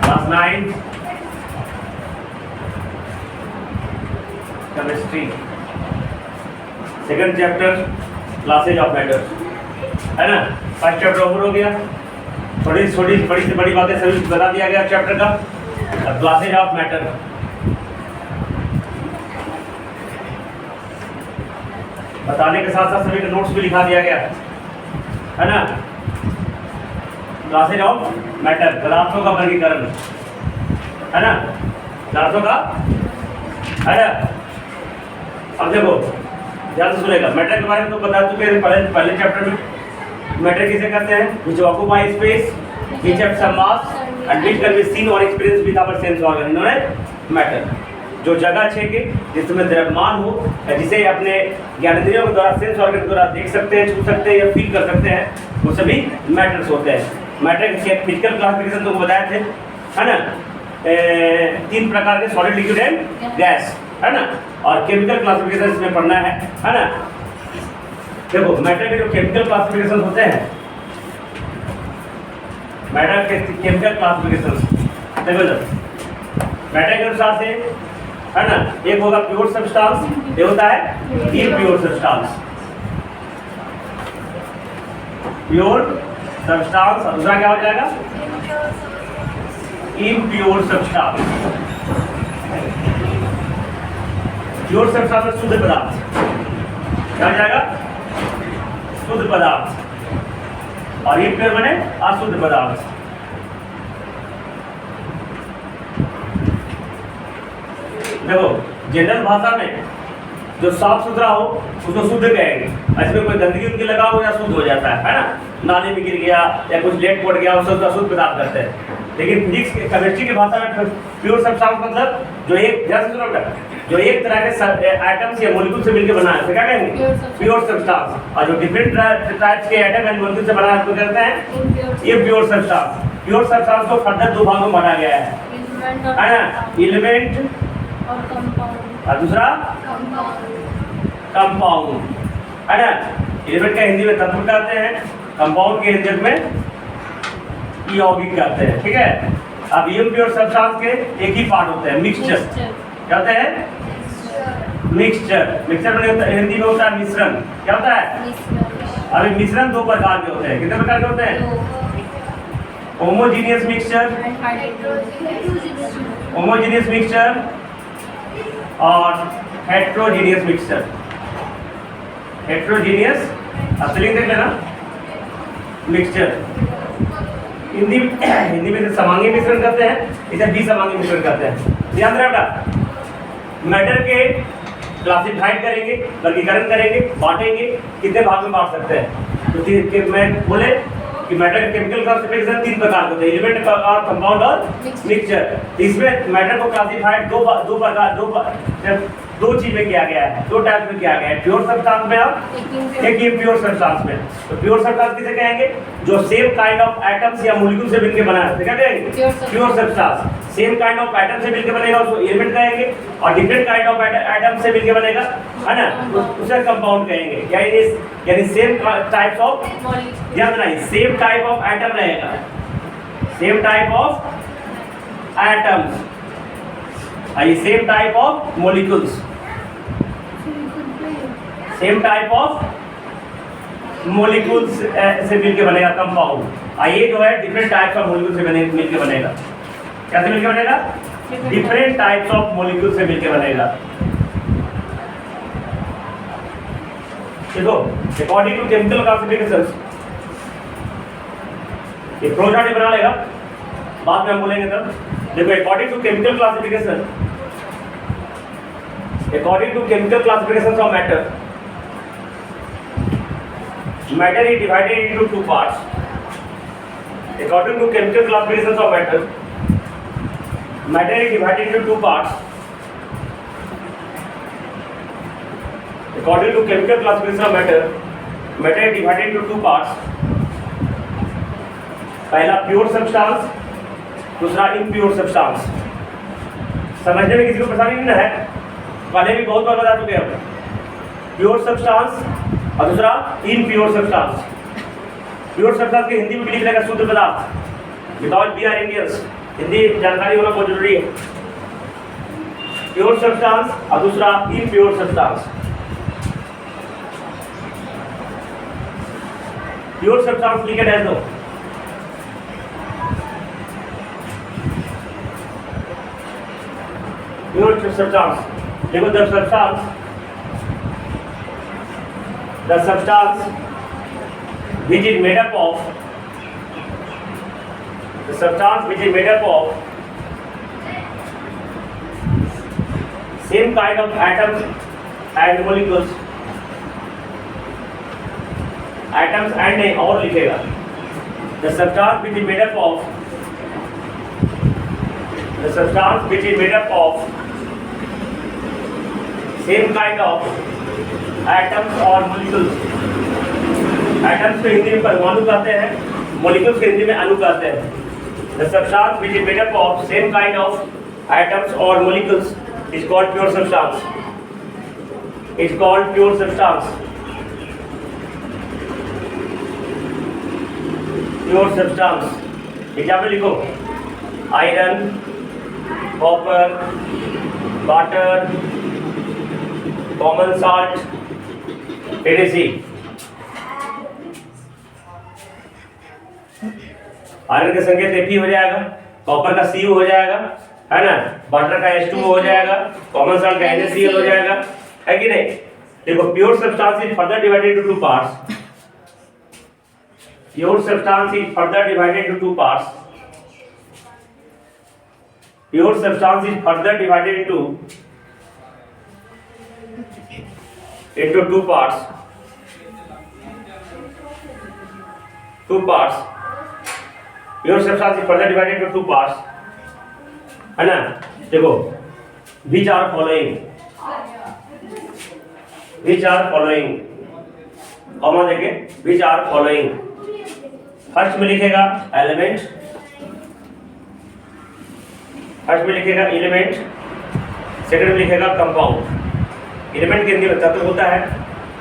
Class 9 chemistry, second chapter classes of matter, है ना। First chapter over हो गया, थोड़ी छोटी बड़ी से बड़ी बातें सभी बता दिया गया चैप्टर का। क्लासेज ऑफ मैटर, बताने के साथ साथ सभी के नोट्स भी लिखा दिया गया, है ना। क्लासेज ऑफ मैटर, पदार्थों का वर्गीकरण, है ना, पदार्थों का, है ना। अब देखो ध्यान से सुनेगा, मैटर के बारे में तो बता चुके हैं पहले चैप्टर में। मैटर किसे कहते हैं? which occupy space, which have some mass and which can be seen or experienced with our sense organ, इन्होंने मैटर, जो जगह छेके जिसमें द्रव्यमान हो, जिसे अपने ज्ञानेंद्रियों के द्वारा, सेंस ऑर्गन के द्वारा देख सकते हैं, छू सकते हैं या फील कर सकते हैं, वो सभी मैटर्स होते हैं। मैटर के फिजिकल क्लासिफिकेशन तुमको बताए थे, है ना। 3 प्रकार के, सॉलिड, लिक्विड एंड गैस, है ना। और केमिकल क्लासिफिकेशन इसमें पढ़ना है ना। देखो मैटर के जो केमिकल क्लासिफिकेशन होते हैं, मैटर के केमिकल क्लासिफिकेशन देखो, मैटर के अनुसार से, है ना, एक होगा प्योर सब्सटेंस, ये होता है इम्प्योर सब्सटेंस, प्योर सब्सटेंस, और दूसरा क्या हो जाएगा? Impure substance. प्योर सब्सटेंस में शुद्ध पदार्थ, क्या हो जाएगा? शुद्ध पदार्थ, और इम्प्योर बने अशुद्ध पदार्थ। देखो जनरल भाषा में जो साफ सुथरा हो उसको शुद्ध कहेंगे, इसमें कोई गंदगी उनकी लगा हो या शुद्ध हो जाता है ना। नाले में गिर गया या कुछ लेट पड़ गया, उसको अशुद्ध पदार्थ करते हैं। लेकिन फिजिक्स केमिस्ट्री की भाषा में प्योर सब्सटेंस मतलब जो एक तरह के एटम्स या मॉलिक्यूल से मिलकर बना है, क्या कहेंगे? Pure substance. और जो डिफरेंट टाइप्स के एटम एंड मॉलिक्यूल से बना है उसको कहते हैं ये प्योर सब्सटेंस। प्योर सब्सटेंस को फर्दर 2 भागों में बांटा गया है ना, एलिमेंट और दूसरा कंपाउंड, है ना। एलिमेंट का हिंदी में तत्व कहते हैं, कंपाउंड के हिंदी में यौगिक कहते हैं, ठीक है। अब इम्प्योर सब्सटेंस के एक ही पार्ट होते हैं, मिक्सचर, क्या होता है? मिक्सचर। मिक्सचर में हिंदी में होता है मिश्रण, क्या होता है? अभी मिश्रण 2 प्रकार के होते हैं, कितने प्रकार के होते हैं? होमोजीनियस मिक्सचर, होमोजीनियस मिक्सचर और हेट्रोजीनियस मिक्सचर। हेट्रोजीनियस स्पेलिंग देख लेना, मिक्सचर। हिंदी में समांगी मिश्रण करते हैं, इसे विसमांगी मिश्रण करते हैं। ध्यान रखना, मैटर के क्लासिफाइड करेंगे, वर्गीकरण करेंगे, बांटेंगे, कितने भाग में बांट सकते हैं? तो मैं बोले कि मैटर के केमिकल क्लासिफिकेशन 3 प्रकार के होते हैं, एलिमेंट और कंपाउंड और मिक्सचर। इसमें मैटर को क्लासिफाइड दो चीज में किया गया है, 2 टाइप में किया गया है, प्योर सब्सटेंस में और एक इम्प्योर सब्सटेंस में। तो प्योर सब्सटेंस किसे कहेंगे? जो सेम काइंड ऑफ एटम्स या मॉलिक्यूल से मिलकर बना है, क्या कहेंगे? Pure substance. Same kind of atom से मिलकर बनेगा उसको एलिमेंट कहेंगे, और डिफरेंट काइंड ऑफ एटम से मिलकर बनेगा, है ना, उसे कंपाउंड कहेंगे। यानी सेम टाइप्स ऑफ, ध्यान देना, सेम टाइप ऑफ एटम रहेगा, सेम टाइप ऑफ एटम्स, ये same type of molecules, same type of molecules से मिलके बनेगा कंपाउंड। ये जो है डिफरेंट टाइप्स ऑफ मॉलिक्यूल से मिलके बनेगा। कैसे मिलके बनेगा? डिफरेंट टाइप्स ऑफ मॉलिक्यूल से मिलके बनेगा। देखो अकॉर्डिंग टू केमिकल क्लासिफिकेशंस, ये फ्लो चार्ट बना लेगा, बाद में हम बोलेंगे तब। देखो according to chemical classification, according to chemical classifications of matter is divided into 2 parts. According to chemical classifications of matter is divided into 2 parts. According to chemical classification of matter is divided into 2 parts. पहला pure substance, दूसरा impure substance. समझने में किसी को परेशानी नहीं है, पहले भी बहुत बार बता चुके हैं। प्योर सब्सटेंस और दूसरा इम्प्योर सब्सटेंस। प्योर सब्सटेंस के हिंदी में भी लिख रहेगा शुद्ध पदार्थ, without be are Indians, Hindi जानकारी होना बहुत जरूरी है। प्योर सब्सटेंस और दूसरा इम्प्योर सब्सटेंस। प्योर सब्सटेंस लिखे डाल दो। प्योर सब्सटेंस देखो, the substance which is made up of the substance which is made up of same kind of atoms and molecules, atoms and नहीं और लिखेगा, the substance which is made up of the substance which is made up of same kind of atoms or molecules। Atoms को हिंदी में परमाणु कहते हैं, molecules को हिंदी में अणु कहते हैं। The substance which is made up of same kind of atoms और molecules is called pure substance, is called pure substance. Pure substance example लिखो, iron, copper, water, common salt, एनएसी। आयरन का संकेत Fe हो जाएगा, कॉपर का Cu हो जाएगा, है ना, वाटर का H2O हो जाएगा, कॉमन साल्ट का NaCl हो जाएगा, है कि नहीं। देखो, pure substance is further divided into two parts. Pure substance is further divided into two parts. Pure substance is further divided into two parts. Two parts. Pure substance is further divided into two parts, है ना। देखो, which are following, which are following, comma देके which are following. First में लिखेगा element, first में लिखेगा element, second में लिखेगा कंपाउंड। एलिमेंट के हिंदी में तत्व होता है,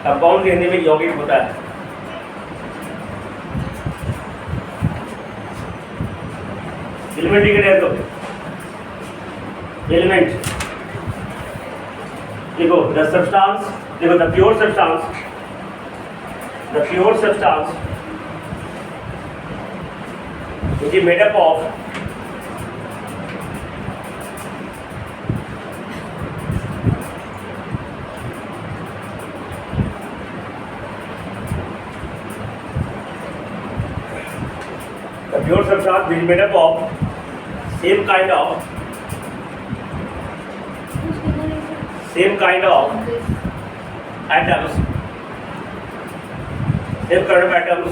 कंपाउंड के हिंदी में यौगिक होता है। एलिमेंट लिखे रहे तो एलिमेंट लिखो, द सब्सटेंस, देखो the pure substance, the pure substance which is made up of the pure substance which is made up of same kind of atoms, same kind of atoms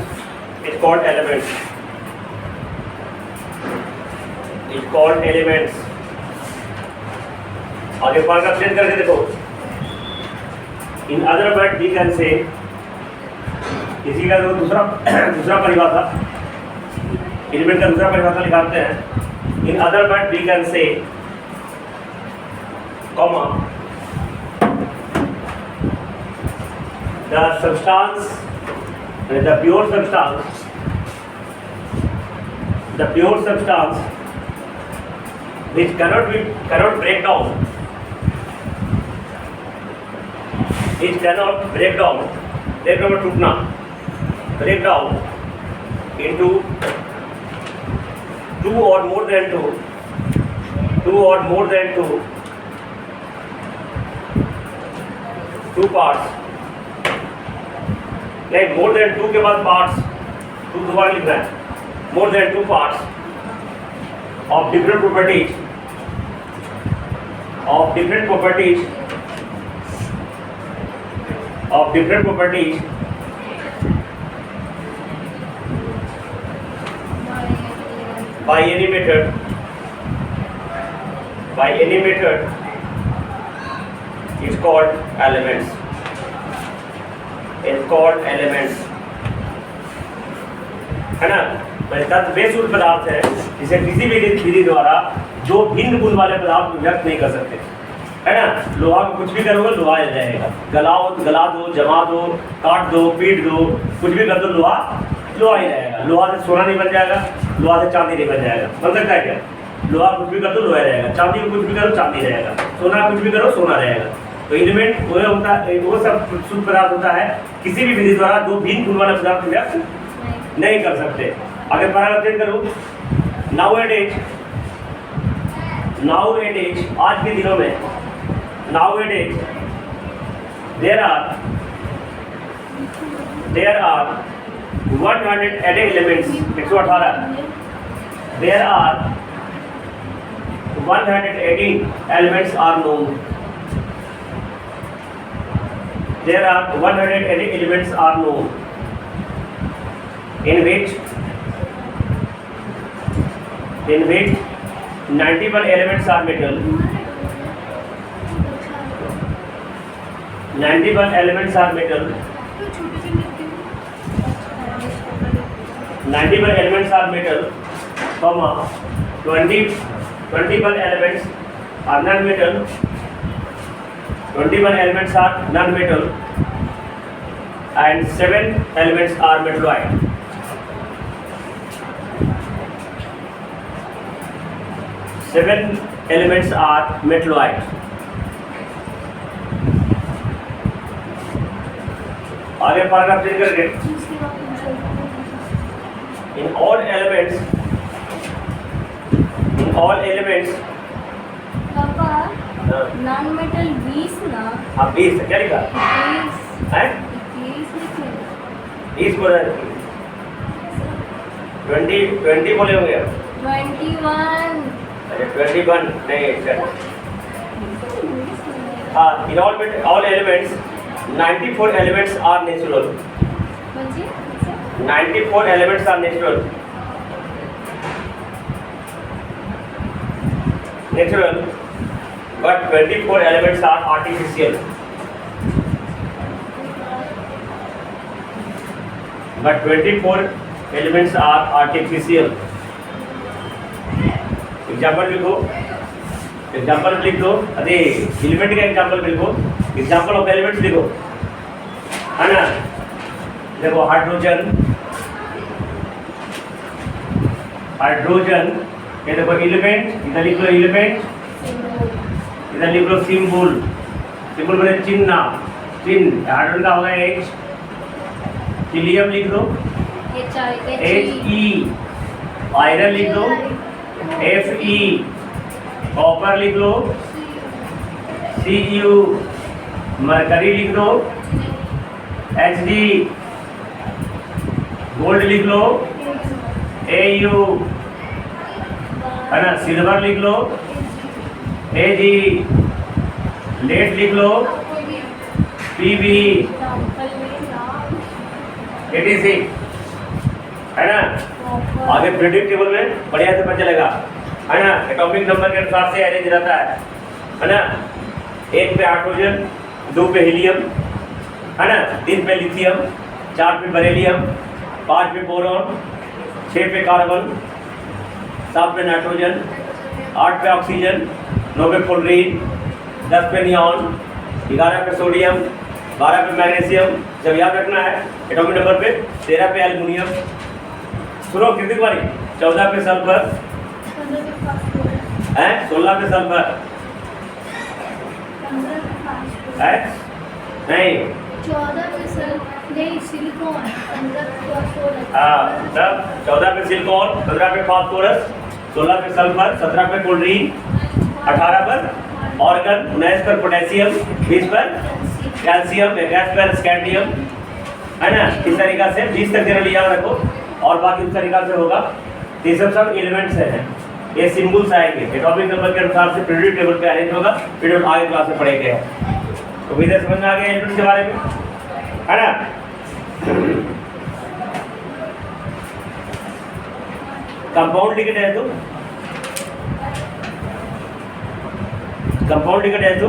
is called elements, is called elements। आगे part का change करके देखो, in other words we can say, इसी का दूसरा परिभाषा, element का दूसरा परिभाषा निकालते हैं। In other words we can say, comma, the substance, the pure substance which cannot break down, it cannot break down, टूटना, break down into two or more than two parts। नहीं, more than two के बाद parts, two दोबारा लिखना है, more than two parts of different properties by any method is called elements, है ना। तत्व वे सूत्र पदार्थ है जिसे किसी भी विधि द्वारा जो भिन्न गुण वाले पदार्थ व्यक्त नहीं कर सकते, है ना। लोहा को कुछ भी करोगे लोहा आ जाएगा, गला दो, जमा दो, काट दो, पीट दो, कुछ भी कर दो लोहा ही रहेगा। लोहा से सोना नहीं बन जाएगा, लोहा से चांदी नहीं बन जाएगा, बन सकता है क्या? लोहा कुछ भी कर दो लोहा रहेगा, चांदी को कुछ भी करो चांदी रहेगा, सोना कुछ भी करो सोना रहेगा। तो एलिमेंट वो होता है, वो सब शुद्ध पदार्थ होता है, किसी भी विधि द्वारा दो भिन्न गुण वाले पदार्थ व्यक्त नहीं कर सकते। आगे पैराग्राफ चेंज करो। नाउ एट एज आज के दिनों में nowadays there are 180 elements, 118 there are 180 elements are known. There are 180 elements are known in which 91 elements are metal. 91 elements are metal. 91 elements are metal, comma 21 elements are non-metal. 21 elements are non-metal, and 7 elements are metalloid. 7 elements are metalloid. आगे paragraph change करके in all elements पापा non metal 20 ना। हाँ 20 क्या लिखा 20 है? 20 बोला 20 बोले होंगे अब। 21 अच्छा 21 नहीं अच्छा। हाँ in all elements 94 elements are natural. 94 elements are natural, but 24 elements are artificial. But 24 elements are artificial. Example लिखो, एग्जाम्पल लिख दो। अरे एलिमेंट का एग्जाम्पल लिखो, एग्जाम्पल ऑफ एलिमेंट्स लिखो, है ना। देखो हाइड्रोजन ये देखो एलिमेंट, इधर लिख लो एलिमेंट, इधर लिख लो सिंबल, सिंबल बने चिन्ह, हाइड्रोजन का होगा H। हीलियम लिख दो He, आयरन लिख दो Fe, कॉपर लिख लो Cu, मरकरी लिख दो Hd, गोल्ड लिख लो Au, है ना। सिल्वर लिख लो Ag, लेड लिख लो Pb, etc, है ना। आगे पीरियोडिक टेबल में बढ़िया से पता चलेगा, है ना। एटॉमिक नंबर के अनुसार से अरेंज रहता है ना। 1 पे हाइड्रोजन, 2 पे हीलियम, है ना, 3 पे लिथियम, 4 पे बेरिलियम, 5 पे बोरॉन, 6 पे कार्बन, 7 पे नाइट्रोजन, 8 पे ऑक्सीजन, 9 पे फ्लोरीन, 10 पे नियॉन, 11 पे सोडियम, 12 पे मैग्नीशियम। जब याद रखना है एटॉमिक नंबर पे 13 पे एल्युमिनियम, सुनो कितनी बारी 14 पे सल्फर है, 16 पे सल्फर है नहीं 14 पे सिलिकॉन, 15 हाँ, तब 14 पे सिलिकॉन, 15 पे फास्फोरस, 16 पे सल्फर, 17 पे क्लोरीन, 18 पर ऑर्गन, 19 पर पोटेशियम, 20 पर कैल्शियम, 21 पर स्कैंडियम, है ना। इस तरीका से 20 तक जनरली याद रखो और बाकी उस तरीका से होगा। ये सब एलिमेंट्स हैं, ये सिंबल्स आएंगे एटॉमिक नंबर के अनुसार से पीरियोडिक टेबल पे अरेंज होगा। पीरियड आगे क्लास में पढ़ेंगे। तो विधि समझ में आ गया एलिमेंट्स के बारे में, है ना। कंपाउंड लिख दे दो, कंपाउंड लिख दे दो।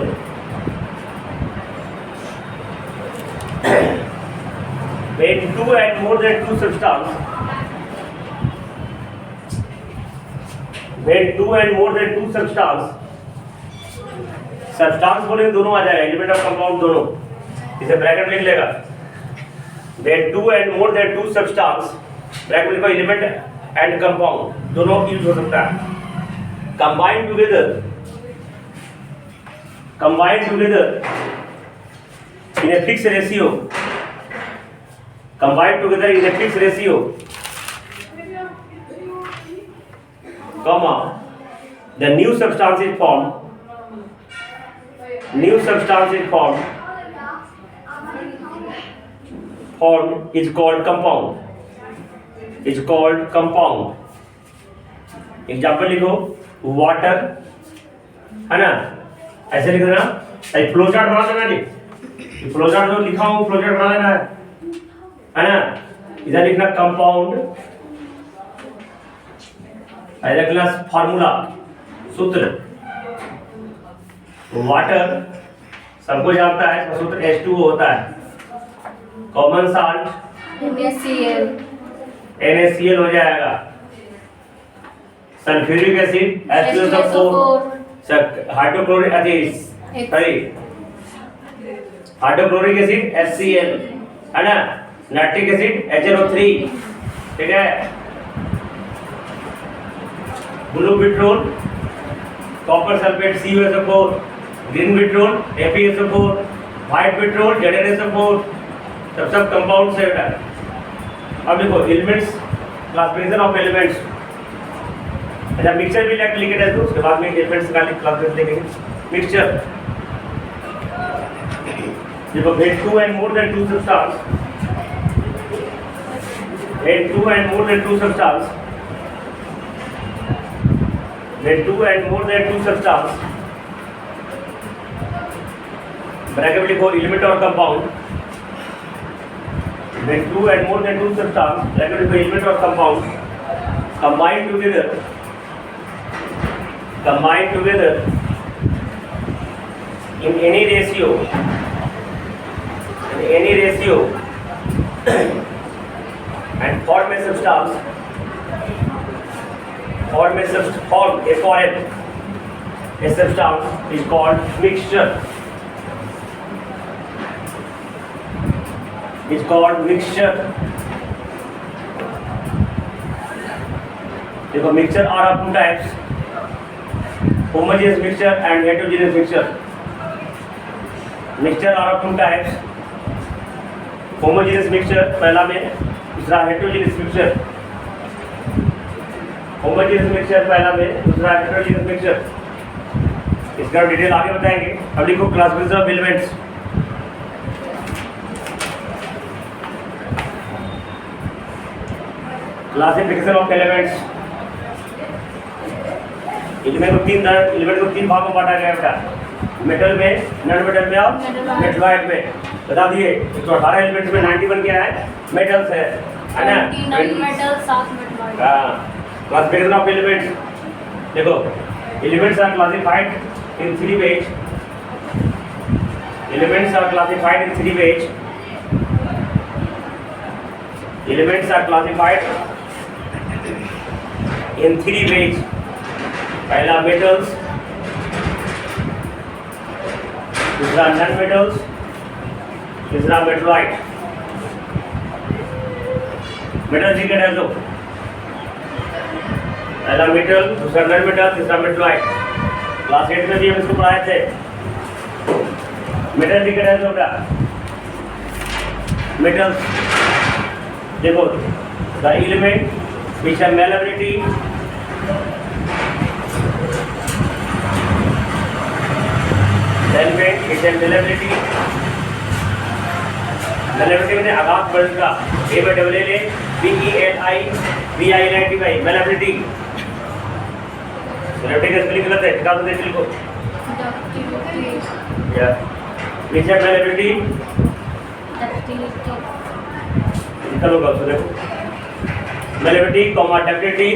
When 2 and more than 2 substance, when 2 and more than 2 substance बोले दोनों आ जाएगा, एलिमेंट ऑफ कंपाउंड दोनों, इसे ब्रैकेट लिख लेगा। When 2 and more than 2 substance, bracket लिखो एलिमेंट एंड कंपाउंड दोनों यूज हो सकता है। combined together in a fixed ratio, combined together in a fixed ratio, comma, the new substance is formed, is called compound, example लिखो, water, है ना, ऐसे लिख देना, फ्लो चार्ट बना देना जी, फ्लो चार्ट जो लिखा हूँ फ्लो चार्ट बना देना है ना, इधर लिखना कंपाउंड, इधर लिखना फार्मूला, सूत्र, वाटर सबको जानता है, इसका सूत्र H2O होता है, कॉमन साल्ट NaCl हो जाएगा, sulphuric acid H2SO4, hydrochloric acid HCl, है ना, नाइट्रिक एसिड HNO3, ठीक है, blue petrol copper sulphate CuSO4, green vitriol FeSO4, white petrol ZnSO4, सब कंपाउंड से है। अब देखो एलिमेंट्स, क्लासिफिकेशन ऑफ एलिमेंट्स, अच्छा मिक्सचर भी लिखे थे, तो उसके बाद में एलिमेंट्स का क्लासिफिकेशन लिखेंगे। मिक्सचर देखो, when two and more than two substance, when two and more than two substance, bracket में लिखो एलिमेंट और compound, when two and more than two substance, bracket में लिखो एलिमेंट और compound combined together in any ratio and form a substance, a substance is called mixture, देखो mixture are of two types, homogeneous mixture and heterogeneous mixture. Mixture are of two types, homogeneous mixture पहला में, दूसरा heterogeneous mixture, homogeneous mixture पहला में, दूसरा heterogeneous mixture। इसका detail आगे बताएंगे। अब लिखो क्लासिफिकेशन ऑफ एलिमेंट्स, एलिमेंट को तीन भागों में बांटा गया बेटा, मेटल में, नॉन मेटल में और मेटलॉइड में। बता दिए 118 एलिमेंट्स में 91 क्या है, मेटल्स है ना, 29 मेटल 7 मेटलॉइड। हां, क्लासिफिकेशन ऑफ एलिमेंट्स देखो, elements are classified in 3 ways, पहला मेटल्स, दूसरा नॉन मेटल्स, तीसरा मेटलॉइड। मेटल जिनके है तो पहला मेटल, दूसरा नॉन मेटल, तीसरा मेटलॉइड। क्लास 8 में भी हम इसको पढ़ाए थे। मेटल जिनके है तो बेटा मेटल्स देखो, the element which have malleability, malleability में आघात बढ़ेगा, A में double L BELI malleability। malleability का स्पेलिंग गलत है, निकाल दो देख लिखो। which have malleability, निकालो गलत देखो, malleability, ductility,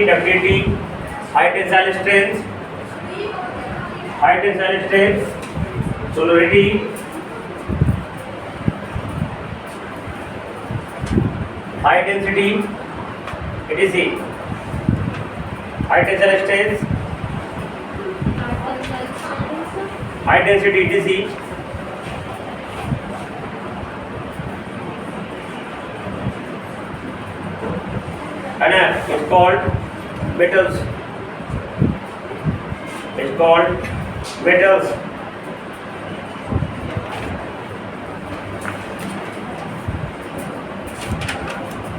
ductility, high tensile strength, sonority, high density, etc. high tensile strength, high density, etc. है ना, called metals. It's called metals.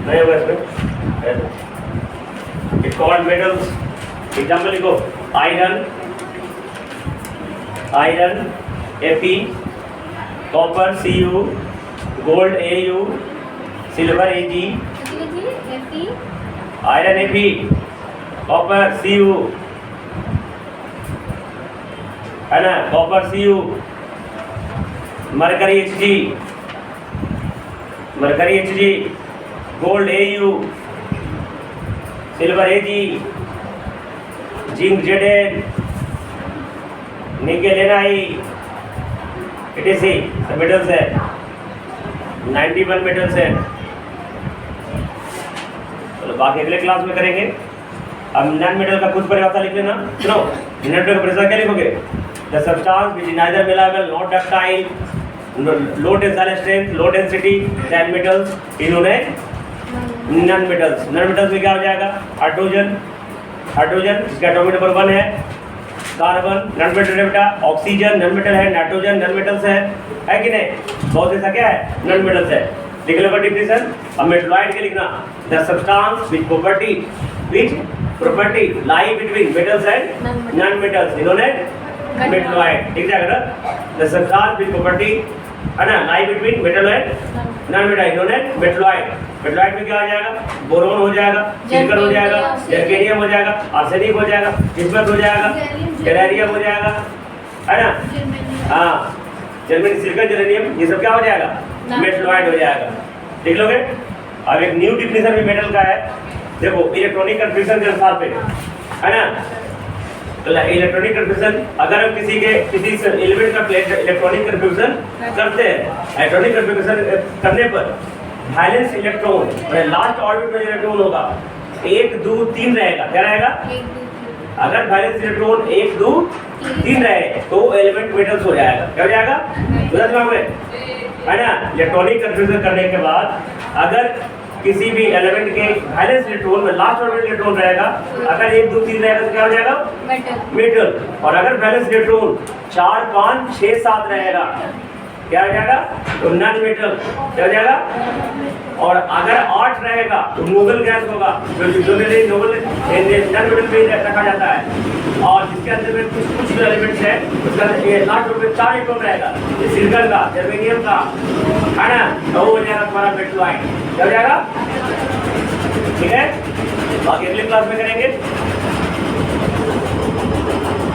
नहीं होगा इसमें. It's called metals. एग्जाम्पल लिखो. Iron, Fe, copper Cu, gold Au, silver Ag, Fe, iron Fe, copper Cu, है ना, copper Cu, mercury Hg, gold Au, silver Ag, zinc Zn, nickel Ni, etc. सब metals है. 91 metals है. चलो बाकी अगले class में करेंगे. अब नॉन मेटल का कुछ परिभाषा लिख लेना. सुनो, नॉन मेटल का परिभाषा क्या लिखोगे? The substance which is neither malleable not ductile, low tensile strength, low density than metals, इन्होंने नॉन मेटल्स. नॉन मेटल्स में क्या हो जाएगा? हाइड्रोजन इसका एटॉमिक नंबर 1 है. कार्बन नॉन मेटल है बेटा. ऑक्सीजन नॉन मेटल है. नाइट्रोजन नॉन मेटल्स है कि नहीं? बहुत ऐसा क्या है? नॉन मेटल्स है. लिख लो डिफिनेशन. अब मेटलॉइड के लिखना. The substance which property lie between metals and non metals, इन्होंने मेटलॉइड. ठीक है ना? द सब्सटेंस विच प्रॉपर्टी है ना lie between metal and non metal, इन्होंने मेटलॉइड. मेटलॉइड में क्या हो जाएगा? बोरोन हो जाएगा, सिलिकॉन हो जाएगा, जर्मेनियम हो जाएगा, आर्सेनिक हो जाएगा, बिस्मथ हो जाएगा, गैलेरियम हो जाएगा, है ना? हाँ, जर्मेनियम, सिलिकॉन, जर्मेनियम, ये सब क्या हो जाएगा? मेटलॉइड हो जाएगा. देख लोगे. अब एक न्यू डिफिनेशन भी मेटल का है. देखो इलेक्ट्रॉनिक कन्फ्यूजन के अनुसार पे, है ना? इलेक्ट्रॉनिक कन्फ्यूजन, अगर हम किसी एलिमेंट का इलेक्ट्रॉनिक कन्फ्यूजन करते हैं, इलेक्ट्रॉनिक कन्फ्यूजन करने पर वैलेंस इलेक्ट्रॉन लास्ट ऑर्बिट में इलेक्ट्रॉन होगा 1 2 3 रहेगा. क्या रहेगा? 1 2 3. अगर वैलेंस इलेक्ट्रॉन 1 2 3 रहे तो एलिमेंट मेटल्स हो जाएगा. क्या हो जाएगा? समझ में है ना? इलेक्ट्रॉनिक कन्फ्यूजन करने के बाद अगर किसी भी एलिमेंट के वैलेंस इलेक्ट्रॉन में लास्ट ऑर्बिट इलेक्ट्रॉन रहेगा, अगर 1 2 3 रहेगा तो क्या हो जाएगा? मेटल. और अगर वैलेंस इलेक्ट्रॉन 4 5 6 7 रहेगा, क्या हो जाएगा? तो नॉन मेटल. क्या हो जाएगा? और अगर 8 रहेगा तो नोबल गैस होगा, जो मेरे नोबल नॉन मेटल में रखा जाता है. और जिसके अंदर में कुछ जो एलिमेंट्स है उसका लास्ट में 4 इलेक्ट्रॉन रहेगा, सिलिकॉन का, जर्मेनियम का, है ना? तो वो हो जाएगा तुम्हारा मेटलॉइड. क्या हो जाएगा? ठीक है. बाकी अगले क्लास में करेंगे.